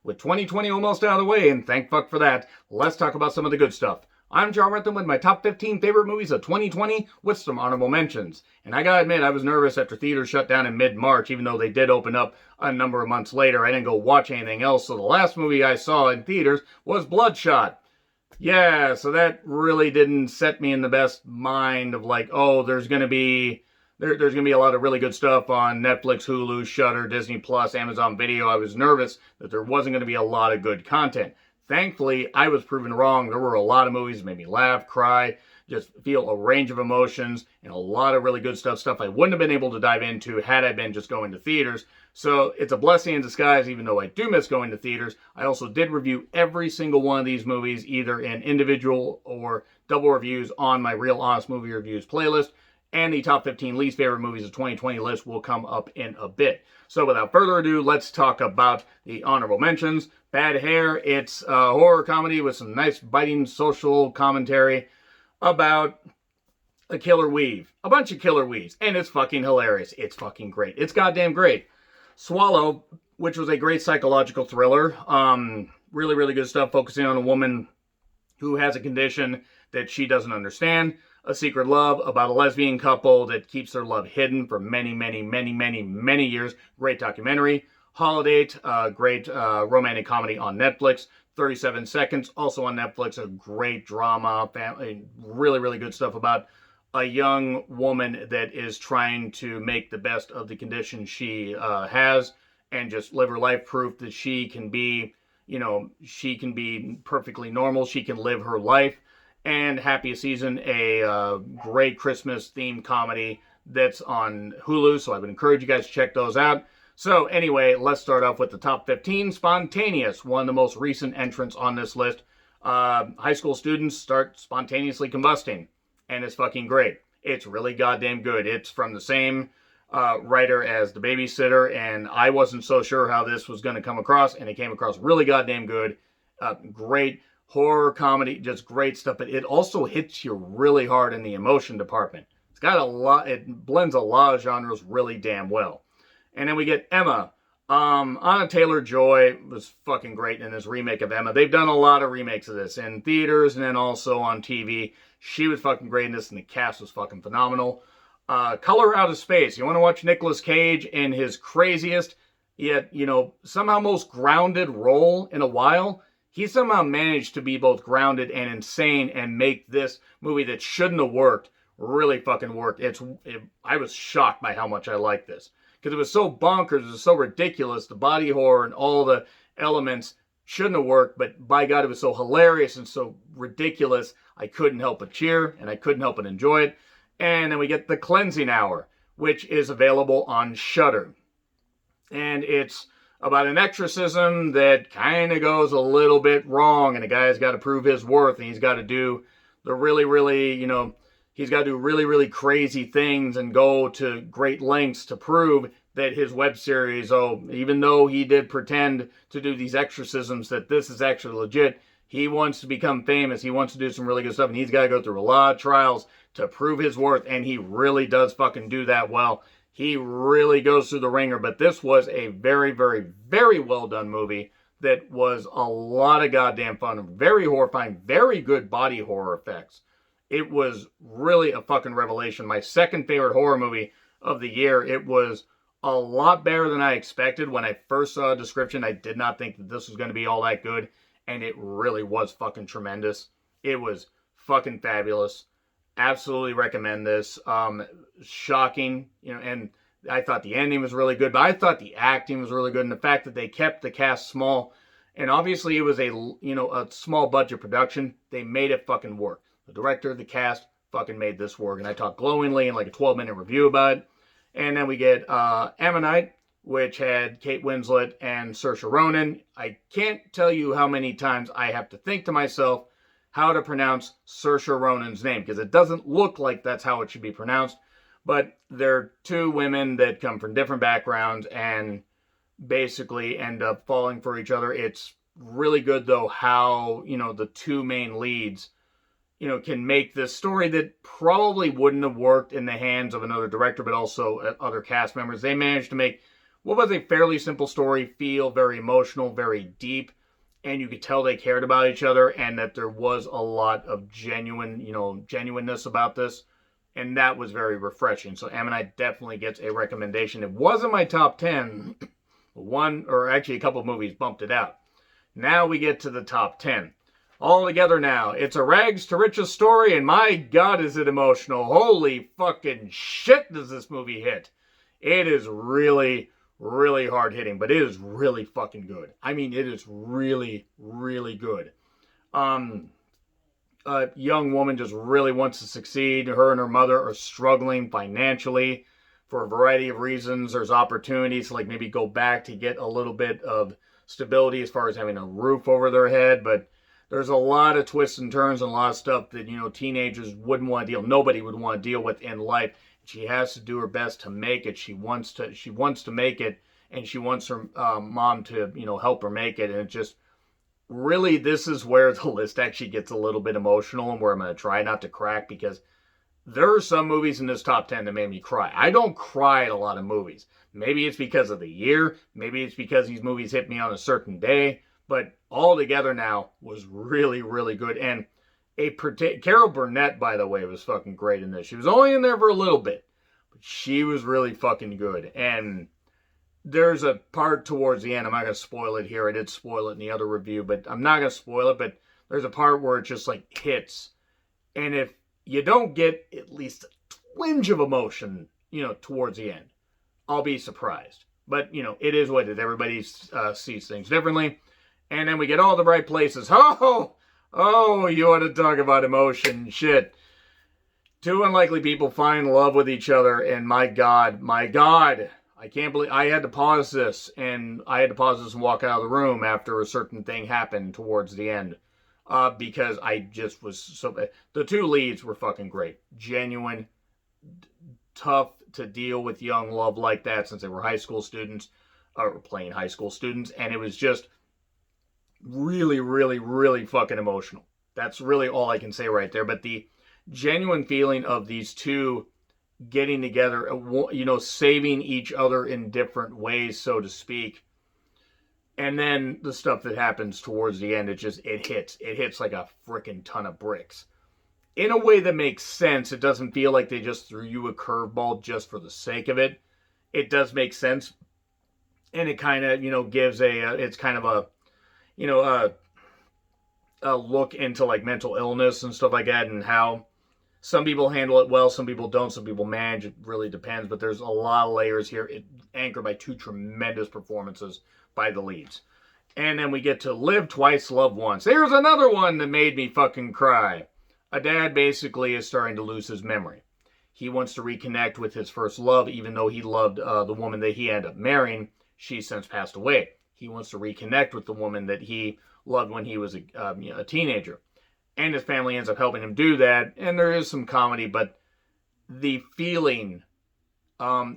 with 2020 almost out of the way, and thank fuck for that, let's talk about some of the good stuff. I'm John Rentham with my top 15 favorite movies of 2020 with some honorable mentions. And I gotta admit, I was nervous after theaters shut down in mid-March, even though they did open up a number of months later. I didn't go watch anything else, so the last movie I saw in theaters was Bloodshot. Yeah, so that really didn't set me in the best mind of like, oh, there's gonna be a lot of really good stuff on Netflix, Hulu, Shudder, Disney Plus, Amazon Video. I was nervous that there wasn't going to be a lot of good content. Thankfully, I was proven wrong. There were a lot of movies that made me laugh, cry, just feel a range of emotions, and a lot of really good stuff I wouldn't have been able to dive into had I been just going to theaters. So it's a blessing in disguise, even though I do miss going to theaters. I also did review every single one of these movies, either in individual or double reviews on my Real Honest Movie Reviews playlist. And the top 15 least favorite movies of 2020 list will come up in a bit. So without further ado, let's talk about the honorable mentions. Bad Hair, it's a horror comedy with some nice biting social commentary about a killer weave. A bunch of killer weaves. And it's fucking hilarious. It's fucking great. It's goddamn great. Swallow, which was a great psychological thriller. Really, really good stuff focusing on a woman who has a condition that she doesn't understand. A Secret Love about a lesbian couple that keeps their love hidden for many years. Great documentary. Holiday, great romantic comedy on Netflix. 37 Seconds, also on Netflix. A great drama, family, really, really good stuff about a young woman that is trying to make the best of the condition she has and just live her life, proof that she can be, she can be perfectly normal. She can live her life. And Happiest Season, a great Christmas-themed comedy that's on Hulu, so I would encourage you guys to check those out. So anyway, let's start off with the top 15. Spontaneous, one of the most recent entrants on this list. High school students start spontaneously combusting, and it's fucking great. It's really goddamn good. It's from the same writer as The Babysitter, and I wasn't so sure how this was going to come across, and it came across really goddamn good. Great horror comedy, just great stuff, but it also hits you really hard in the emotion department. It's got a lot, it blends a lot of genres really damn well. And then we get Emma. Anna Taylor-Joy was fucking great in this remake of Emma. They've done a lot of remakes of this in theaters and then also on TV. She was fucking great in this, and the cast was fucking phenomenal. Color Out of Space. You want to watch Nicolas Cage in his craziest, yet, somehow most grounded role in a while? He somehow managed to be both grounded and insane and make this movie that shouldn't have worked really fucking work. I was shocked by how much I liked this. Because it was so bonkers, it was so ridiculous. The body horror and all the elements shouldn't have worked, but by God, it was so hilarious and so ridiculous, I couldn't help but cheer, and I couldn't help but enjoy it. And then we get The Cleansing Hour, which is available on Shudder. And it's about an exorcism that kind of goes a little bit wrong, and the guy's got to prove his worth, and he's got to do the really, he's got to do really crazy things and go to great lengths to prove that his web series, even though he did pretend to do these exorcisms, that this is actually legit. He wants to become famous. He wants to do some really good stuff, and he's got to go through a lot of trials to prove his worth, and he really does fucking do that well. He really goes through the ringer, but this was a very well done movie that was a lot of goddamn fun, very horrifying, very good body horror effects. It was really a fucking revelation. My second favorite horror movie of the year. It was a lot better than I expected. When I first saw a description, I did not think that this was going to be all that good, and it really was fucking tremendous. It was fucking fabulous. Absolutely recommend this. Shocking, and I thought the ending was really good, but I thought the acting was really good, and the fact that they kept the cast small, and obviously it was a small budget production, they made it fucking work. The director, the cast, fucking made this work, and I talked glowingly in like a 12-minute review about it. And then we get Ammonite, which had Kate Winslet and Saoirse Ronan. I can't tell you how many times I have to think to myself how to pronounce Saoirse Ronan's name, because it doesn't look like that's how it should be pronounced. But they're two women that come from different backgrounds and basically end up falling for each other. It's really good, though, how, the two main leads, can make this story that probably wouldn't have worked in the hands of another director, but also other cast members. They managed to make what was a fairly simple story feel very emotional, very deep, and you could tell they cared about each other and that there was a lot of genuineness about this. And that was very refreshing. So Ammonite definitely gets a recommendation. It wasn't my top 10. One, or actually a couple of movies bumped it out. Now we get to the top 10. All together now. It's a rags to riches story, and my God, is it emotional. Holy fucking shit does this movie hit. It is really, really hard hitting, but it is really fucking good. I mean, it is really, really good. A young woman just really wants to succeed. Her and her mother are struggling financially for a variety of reasons. There's opportunities to like maybe go back to get a little bit of stability as far as having a roof over their head, but there's a lot of twists and turns and a lot of stuff that, teenagers wouldn't want to deal. Nobody would want to deal with in life. She has to do her best to make it. She wants to make it, and she wants her mom to, help her make it. And it just really, this is where the list actually gets a little bit emotional and where I'm going to try not to crack, because there are some movies in this top 10 that made me cry. I don't cry at a lot of movies. Maybe it's because of the year. Maybe it's because these movies hit me on a certain day. But All Together Now was really, really good. And Carol Burnett, by the way, was fucking great in this. She was only in there for a little bit, but she was really fucking good. And there's a part towards the end, I'm not going to spoil it here. I did spoil it in the other review, but I'm not going to spoil it. But there's a part where it just like hits. And if you don't get at least a twinge of emotion, towards the end, I'll be surprised. But, it is what it is. Everybody sees things differently. And then we get all the right places. Oh, you want to talk about emotion. Shit. Two unlikely people find love with each other, and my God, I can't believe I had to pause this, and walk out of the room after a certain thing happened towards the end, because I just was so. The two leads were fucking great, genuine, tough to deal with young love like that since they were high school students, or playing high school students, and it was just really, really, really fucking emotional. That's really all I can say right there. But the genuine feeling of these two getting together, saving each other in different ways, so to speak. And then the stuff that happens towards the end, it hits like a freaking ton of bricks. In a way that makes sense. It doesn't feel like they just threw you a curveball just for the sake of it. It does make sense. And it kind of, gives it's kind of a look into like mental illness and stuff like that, and how some people handle it well, some people don't, some people manage. It really depends, but there's a lot of layers here, anchored by two tremendous performances by the leads. And then we get to Live Twice, Love Once. There's another one that made me fucking cry. A dad basically is starting to lose his memory. He wants to reconnect with his first love, even though he loved the woman that he ended up marrying. She's since passed away. He wants to reconnect with the woman that he loved when he was a teenager. And his family ends up helping him do that. And there is some comedy, but the feeling,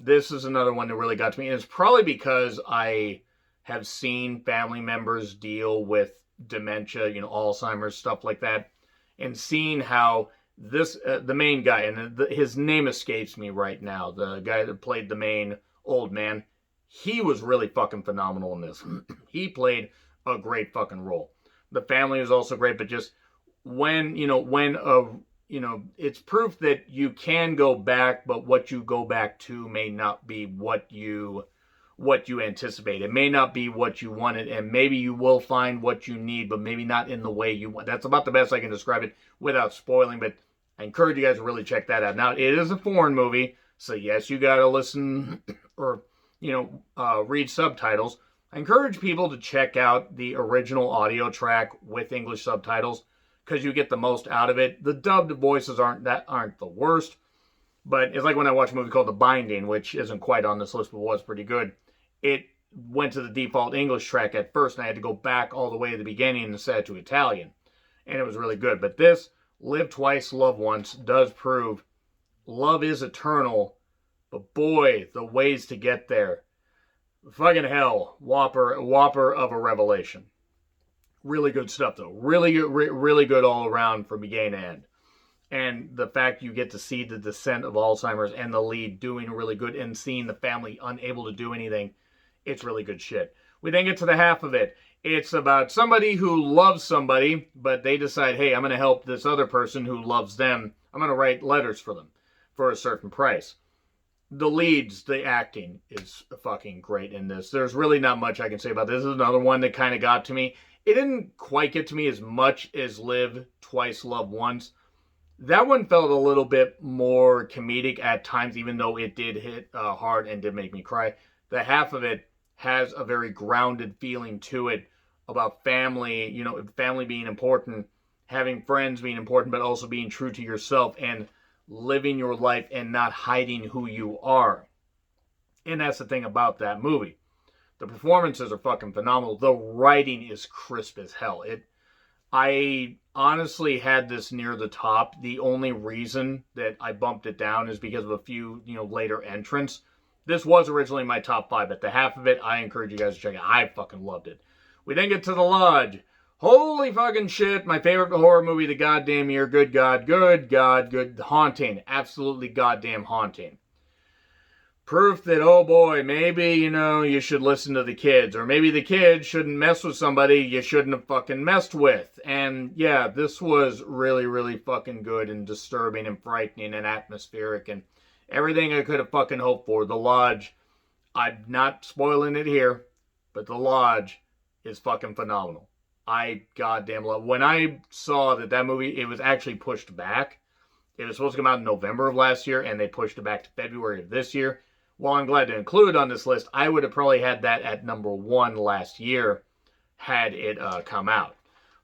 this is another one that really got to me. And it's probably because I have seen family members deal with dementia, Alzheimer's, stuff like that. And seeing how this, the main guy, and his name escapes me right now, the guy that played the main old man, he was really fucking phenomenal in this. He played a great fucking role. The family was also great, but just it's proof that you can go back, but what you go back to may not be what you anticipate. It may not be what you wanted, and maybe you will find what you need, but maybe not in the way you want. That's about the best I can describe it without spoiling, but I encourage you guys to really check that out. Now, it is a foreign movie, so yes, you gotta listen or, read subtitles. I encourage people to check out the original audio track with English subtitles, because you get the most out of it. The dubbed voices aren't the worst, but it's like when I watched a movie called The Binding, which isn't quite on this list, but was pretty good. It went to the default English track at first, and I had to go back all the way to the beginning and set it to Italian, and it was really good. But this, Live Twice, Love Once, does prove love is eternal, but boy, the ways to get there. Fucking hell, whopper of a revelation. Really good stuff, though. Really good all around from beginning to end. And the fact you get to see the descent of Alzheimer's and the lead doing really good, and seeing the family unable to do anything, It's really good shit. We then get to the half of it. It's about somebody who loves somebody, but they decide, hey, I'm going to help this other person who loves them. I'm going to write letters for them for a certain price. The leads, the acting is fucking great in this. There's really not much I can say about this. This is another one that kind of got to me. It didn't quite get to me as much as Live Twice, Love Once. That one felt a little bit more comedic at times, even though it did hit hard and did make me cry. The half of it has a very grounded feeling to it about family, you know, family being important, having friends being important, but also being true to yourself and living your life and not hiding who you are. And that's the thing about that movie. The performances are fucking phenomenal. The writing is crisp as hell. I honestly had this near the top. The only reason that I bumped it down is because of a few, later entrants. This was originally my top 5, but the half of it, I encourage you guys to check it. I fucking loved it. We then get to The Lodge. Holy fucking shit. My favorite horror movie of the goddamn year. Good God. Haunting. Absolutely goddamn haunting. Proof that, oh boy, maybe, you should listen to the kids. Or maybe the kids shouldn't mess with somebody you shouldn't have fucking messed with. And yeah, this was really, really fucking good and disturbing and frightening and atmospheric and everything I could have fucking hoped for. The Lodge, I'm not spoiling it here, but The Lodge is fucking phenomenal. I goddamn love it. When I saw that movie, it was actually pushed back. It was supposed to come out in November of last year, and they pushed it back to February of this year. While I'm glad to include on this list, I would have probably had that at number 1 last year had it come out.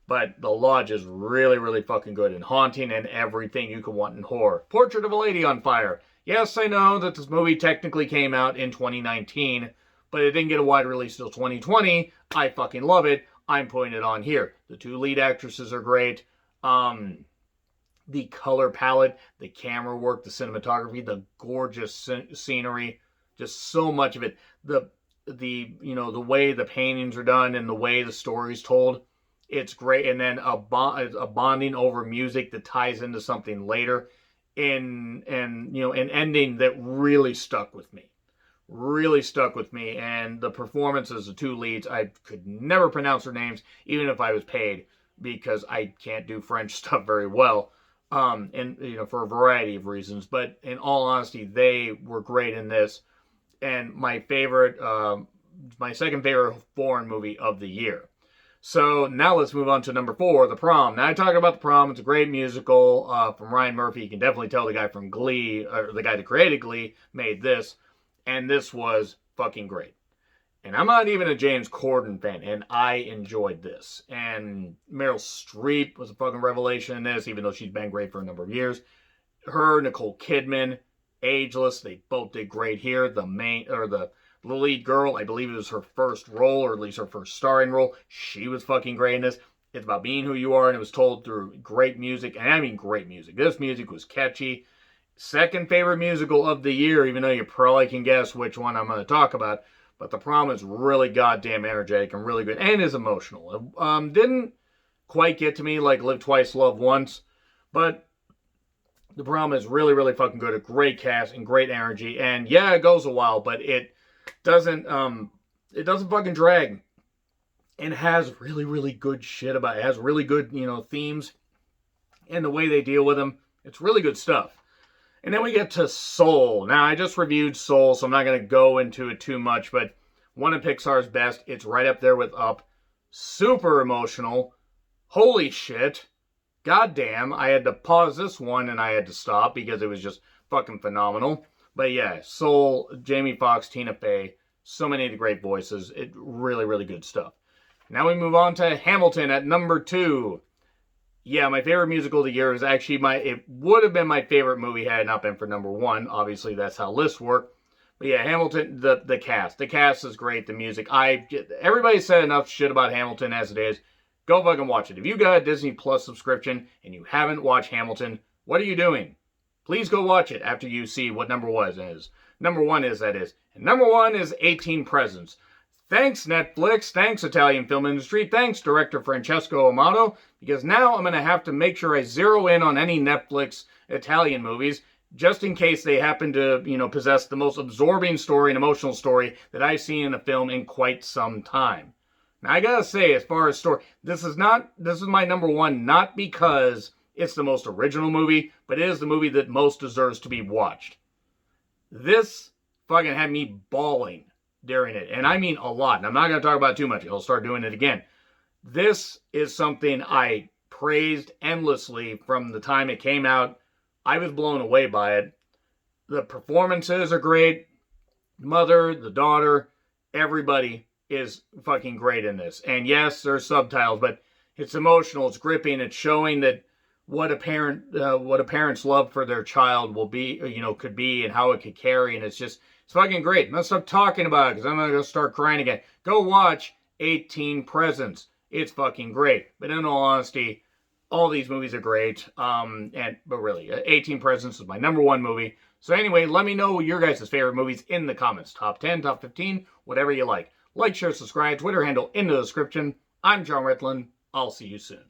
But The Lodge is really, really fucking good and haunting and everything you could want in horror. Portrait of a Lady on Fire. Yes, I know that this movie technically came out in 2019, but it didn't get a wide release till 2020. I fucking love it. I'm putting it on here. The 2 lead actresses are great. The color palette, the camera work, the cinematography, the gorgeous scenery, just so much of it. The way the paintings are done and the way the story's told, it's great. And then a bonding over music that ties into something later, and an ending that really stuck with me. And the performances, the 2 leads, I could never pronounce their names, even if I was paid, because I can't do French stuff very well. For a variety of reasons, but in all honesty, they were great in this. And my second favorite foreign movie of the year. So now let's move on to number 4, The Prom. Now I talk about The Prom. It's a great musical from Ryan Murphy. You can definitely tell the guy from Glee, or the guy that created Glee, made this. And this was fucking great. And I'm not even a James Corden fan, and I enjoyed this. And Meryl Streep was a fucking revelation in this, even though she's been great for a number of years. Her, Nicole Kidman, Ageless, they both did great here. The lead girl, I believe it was her first role, or at least her first starring role. She was fucking great in this. It's about being who you are, and it was told through great music. And I mean great music. This music was catchy. Second favorite musical of the year, even though you probably can guess which one I'm going to talk about. But The Prom is really goddamn energetic and really good, and is emotional. Didn't quite get to me like Live Twice, Love Once, but The Prom is really, really fucking good. A great cast and great energy, and yeah, it goes a while, but it doesn't fucking drag, and has really, really good shit about it. It has really good, themes, and the way they deal with them. It's really good stuff. And then we get to Soul. Now, I just reviewed Soul, so I'm not going to go into it too much, but one of Pixar's best. It's right up there with Up. Super emotional. Holy shit. Goddamn. I had to pause this one, and I had to stop because it was just fucking phenomenal. But yeah, Soul, Jamie Foxx, Tina Fey, so many of the great voices. It really, really good stuff. Now we move on to Hamilton at number 2. Yeah, my favorite musical of the year is actually it would have been my favorite movie had it not been for number 1. Obviously, that's how lists work. But yeah, Hamilton, the cast. The cast is great, the music. Everybody said enough shit about Hamilton as it is. Go fucking watch it. If you got a Disney Plus subscription and you haven't watched Hamilton, what are you doing? Please go watch it after you see what number 1 is. Number 1 is, that is. And number 1 is 18 Presents. Thanks, Netflix. Thanks, Italian film industry. Thanks, director Francesco Amato. Because now I'm going to have to make sure I zero in on any Netflix Italian movies. just in case they happen to, possess the most absorbing story and emotional story that I've seen in a film in quite some time. Now, I gotta say, as far as story, this is my number one, not because it's the most original movie, but it is the movie that most deserves to be watched. This fucking had me bawling during it, and I mean a lot. And I'm not gonna talk about it too much. I'll start doing it again. This is something I praised endlessly from the time it came out. I was blown away by it. The performances are great. Mother, the daughter, everybody is fucking great in this. And yes, there's subtitles, but it's emotional, it's gripping, it's showing that what a parent's love for their child will be, could be, and how it could carry. And it's fucking great. I'm gonna stop talking about it because I'm gonna start crying again. Go watch 18 Presents. It's fucking great. But in all honesty, all these movies are great. But really, 18 Presents is my number one movie. So anyway, let me know your guys' favorite movies in the comments. Top 10, top 15, whatever you like. Like, share, subscribe, Twitter handle in the description. I'm John Ritlin. I'll see you soon.